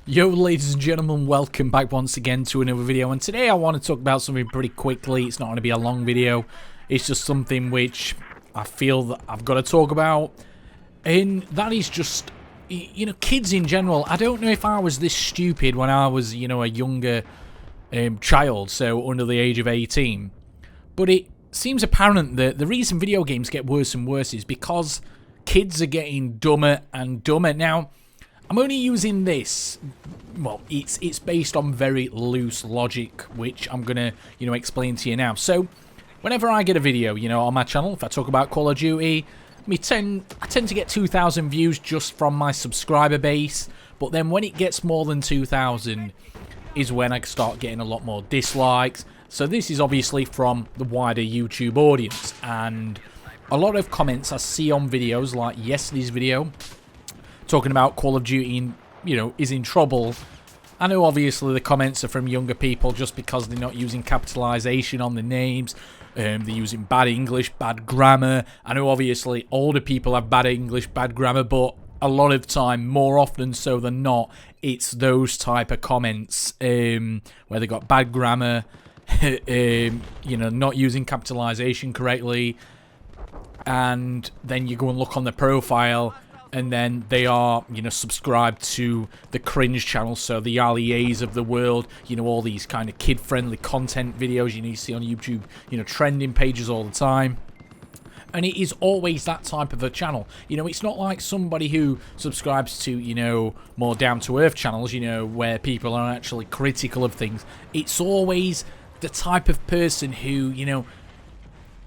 Yo ladies and gentlemen, welcome back once again to another video, and today I want to talk about something pretty quickly. It's not going to be a long video, it's just something which I feel that I've got to talk about, and that is just, you know, kids in general. I don't know if I was this stupid when I was, you know, a younger child, so under the age of 18, but it seems apparent that the reason video games get worse and worse is because kids are getting dumber and dumber. Now, I'm only using this, well, it's based on very loose logic, which I'm going to, you know, explain to you now. So, whenever I get a video, you know, on my channel, if I talk about Call of Duty, I tend to get 2,000 views just from my subscriber base, but then when it gets more than 2,000 is when I start getting a lot more dislikes. So this is obviously from the wider YouTube audience, and a lot of comments I see on videos like yesterday's video, talking about Call of Duty, you know, is in trouble. I know obviously the comments are from younger people just because they're not using capitalization on the names. They're using bad English, bad grammar. I know obviously older people have bad English, bad grammar, but a lot of time, more often so than not, it's those type of comments where they got bad grammar, you know, not using capitalization correctly, and then you go and look on the profile, and then they are, you know, subscribed to the cringe channel, so the Alias of the world, you know, all these kind of kid-friendly content videos you see on YouTube, you know, trending pages all the time. And it is always that type of a channel. You know, it's not like somebody who subscribes to, you know, more down-to-earth channels, you know, where people are actually critical of things. It's always the type of person who, you know,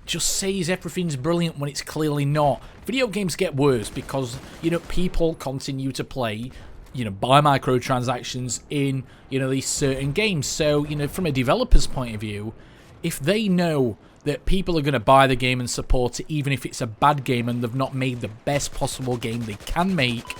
just says everything's brilliant when it's clearly not. Video games get worse because, you know, people continue to play, you know, buy microtransactions in, you know, these certain games. So, you know, from a developer's point of view, if they know that people are going to buy the game and support it, even if it's a bad game and they've not made the best possible game they can make,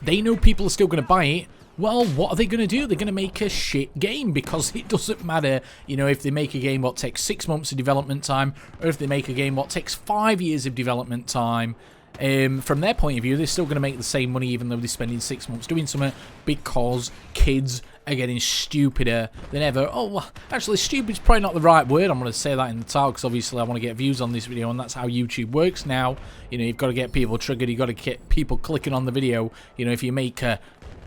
they know people are still going to buy it. Well, what are they going to do? They're going to make a shit game, because it doesn't matter, you know, if they make a game what takes 6 months of development time, or if they make a game what takes 5 years of development time. From their point of view, they're still going to make the same money even though they're spending 6 months doing something, because kids are getting stupider than ever. Oh, well, actually, stupid's probably not the right word. I'm going to say that in the title because obviously I want to get views on this video, and that's how YouTube works now. You know, you've got to get people triggered, you've got to get people clicking on the video. You know, if you make a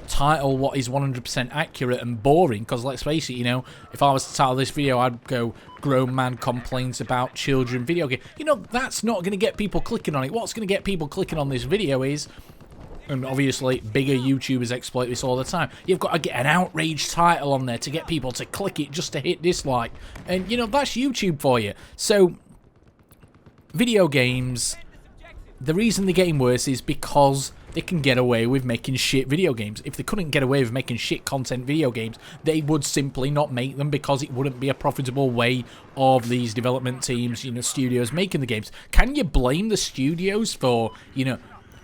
title what is 100% accurate and boring, because let's face it, you know, if I was to title this video, I'd go grown man complains about children video game. You know, that's not going to get people clicking on it. What's going to get people clicking on this video is, and obviously bigger YouTubers exploit this all the time, you've got to get an outrage title on there to get people to click it just to hit dislike, and you know, that's YouTube for you. So video games, the reason they're getting worse is because they can get away with making shit video games. If they couldn't get away with making shit content video games, they would simply not make them, because it wouldn't be a profitable way of these development teams, you know, studios making the games. Can you blame the studios for, you know,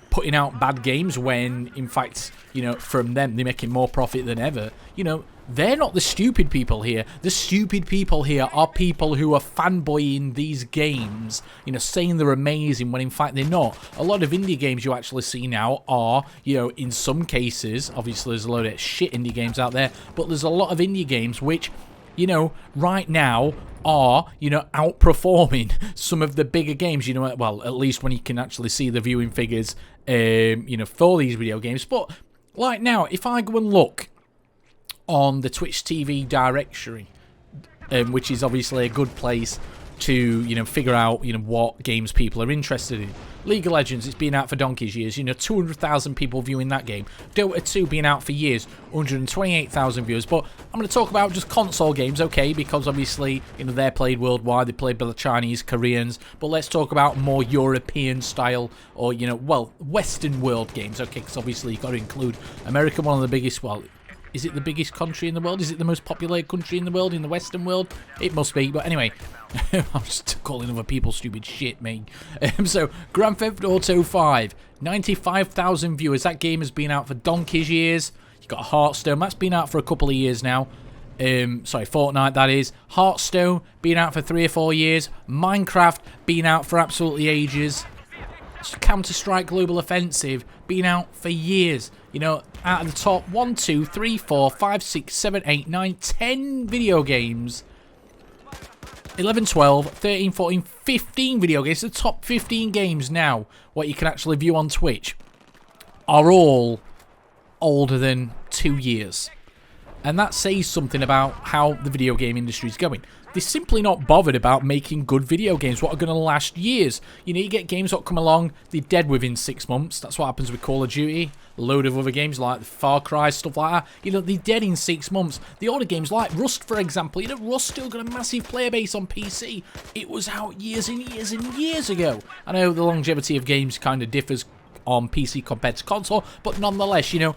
putting out bad games when, in fact, you know, from them, they're making more profit than ever? You know, they're not the stupid people here. The stupid people here are people who are fanboying these games, you know, saying they're amazing when in fact they're not. A lot of indie games you actually see now are, you know, in some cases, obviously there's a load of shit indie games out there, but there's a lot of indie games which, you know, right now are, you know, outperforming some of the bigger games, you know, well, at least when you can actually see the viewing figures, you know, for these video games. But like now, if I go and look on the Twitch TV directory, which is obviously a good place to, you know, figure out, you know, what games people are interested in. League of Legends, it's been out for donkey's years, you know, 200,000 people viewing that game. Dota 2 being out for years, 128,000 viewers. But I'm going to talk about just console games, okay, because obviously, you know, they're played worldwide, they're played by the Chinese, Koreans, but let's talk about more European style, or, you know, well, Western world games, okay, because obviously you've got to include America, one of the biggest, well, is it the biggest country in the world? Is it the most populated country in the world, in the Western world? It must be, but anyway, I'm just calling other people stupid shit, mate. So, Grand Theft Auto 5, 95,000 viewers. That game has been out for donkey's years. You got Hearthstone, that's been out for a couple of years now. Sorry, Fortnite, that is. Hearthstone, been out for 3 or 4 years. Minecraft, been out for absolutely ages. Counter-Strike Global Offensive been out for years. You know, out of the top 1, 2, 3, 4, 5, 6, 7, 8, 9, 10 video games, 11, 12, 13, 14, 15 video games, the top 15 games now, what you can actually view on Twitch, are all older than 2 years. And that says something about how the video game industry is going. They're simply not bothered about making good video games, what are going to last years. You know, you get games that come along, they're dead within 6 months. That's what happens with Call of Duty. A load of other games like Far Cry, stuff like that. You know, they're dead in 6 months. The older games like Rust, for example. You know, Rust still got a massive player base on PC. It was out years and years and years ago. I know the longevity of games kind of differs on PC compared to console, but nonetheless, you know,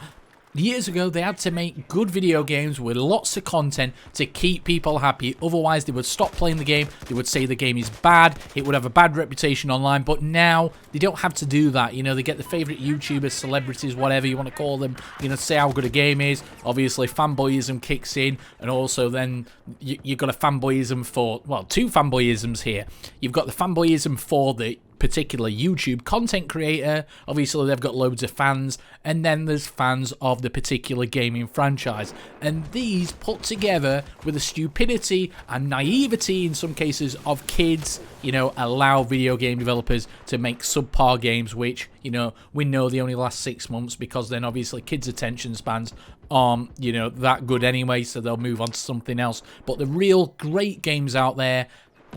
years ago, they had to make good video games with lots of content to keep people happy. Otherwise, they would stop playing the game. They would say the game is bad. It would have a bad reputation online. But now, they don't have to do that. You know, they get the favourite YouTubers, celebrities, whatever you want to call them, you know, say how good a game is. Obviously, fanboyism kicks in. And also, then, you've got a fanboyism for, well, 2 fanboyisms here. You've got the fanboyism for the particular YouTube content creator. Obviously, they've got loads of fans, and then there's fans of the particular gaming franchise, and these put together with the stupidity and naivety in some cases of kids, you know, allow video game developers to make subpar games, which, you know, we know they only last 6 months, because then obviously kids' attention spans aren't, you know, that good anyway, so they'll move on to something else. But the real great games out there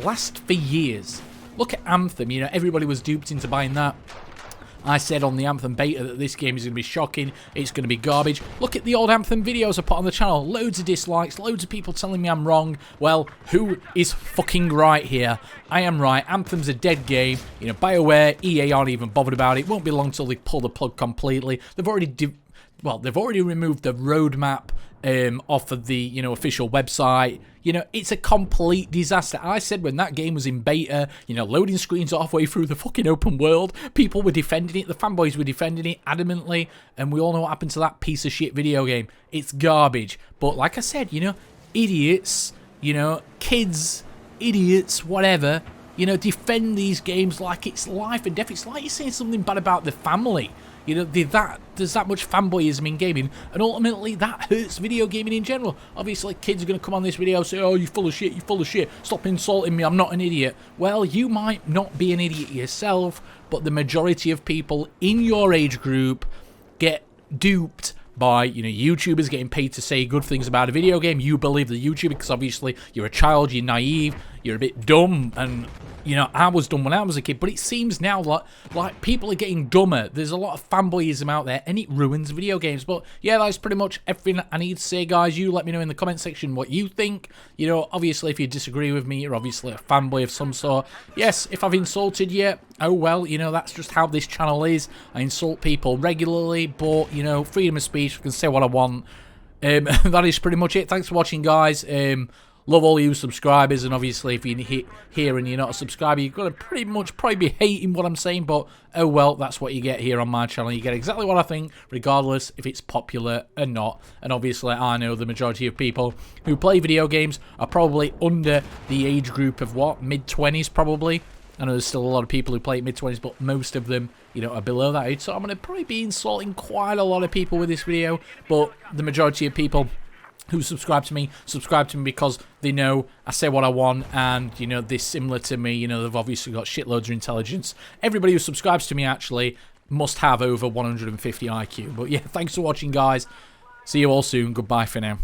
last for years. Look at Anthem, you know, everybody was duped into buying that. I said on the Anthem beta that this game is going to be shocking, it's going to be garbage. Look at the old Anthem videos I put on the channel, loads of dislikes, loads of people telling me I'm wrong. Well, who is fucking right here? I am right, Anthem's a dead game, you know, BioWare, EA aren't even bothered about it, won't be long till they pull the plug completely. They've already removed the roadmap off of the, you know, official website. You know, it's a complete disaster. I said when that game was in beta, you know, loading screens halfway through the fucking open world, people were defending it, the fanboys were defending it adamantly, and we all know what happened to that piece of shit video game. It's garbage. But like I said, you know, idiots, you know, kids, idiots, whatever, you know, defend these games like it's life and death. It's like you're saying something bad about the family. You know, there's that much fanboyism in gaming, and ultimately that hurts video gaming in general. Obviously, kids are going to come on this video and say, oh, you're full of shit, you're full of shit, stop insulting me, I'm not an idiot. Well, you might not be an idiot yourself, but the majority of people in your age group get duped by, you know, YouTubers getting paid to say good things about a video game. You believe the YouTuber because obviously you're a child, you're naive, you're a bit dumb, and, you know, I was dumb when I was a kid, but it seems now like people are getting dumber. There's a lot of fanboyism out there, and it ruins video games. But yeah, that's pretty much everything I need to say, guys. You let me know in the comment section what you think. You know, obviously, if you disagree with me, you're obviously a fanboy of some sort. Yes, if I've insulted you, oh well, you know, that's just how this channel is. I insult people regularly, but, you know, freedom of speech, I can say what I want. That is pretty much it. Thanks for watching, guys. Love all you subscribers, and obviously if you're here and you're not a subscriber, you've got to pretty much probably be hating what I'm saying, but oh well, that's what you get here on my channel. You get exactly what I think, regardless if it's popular or not. And obviously I know the majority of people who play video games are probably under the age group of what, mid-20s probably. I know there's still a lot of people who play mid-20s, but most of them, you know, are below that age. So I'm going to probably be insulting quite a lot of people with this video, but the majority of people who subscribe to me because they know I say what I want, and, you know, they're similar to me. You know, they've obviously got shitloads of intelligence. Everybody who subscribes to me actually must have over 150 IQ. But yeah, thanks for watching, guys. See you all soon. Goodbye for now.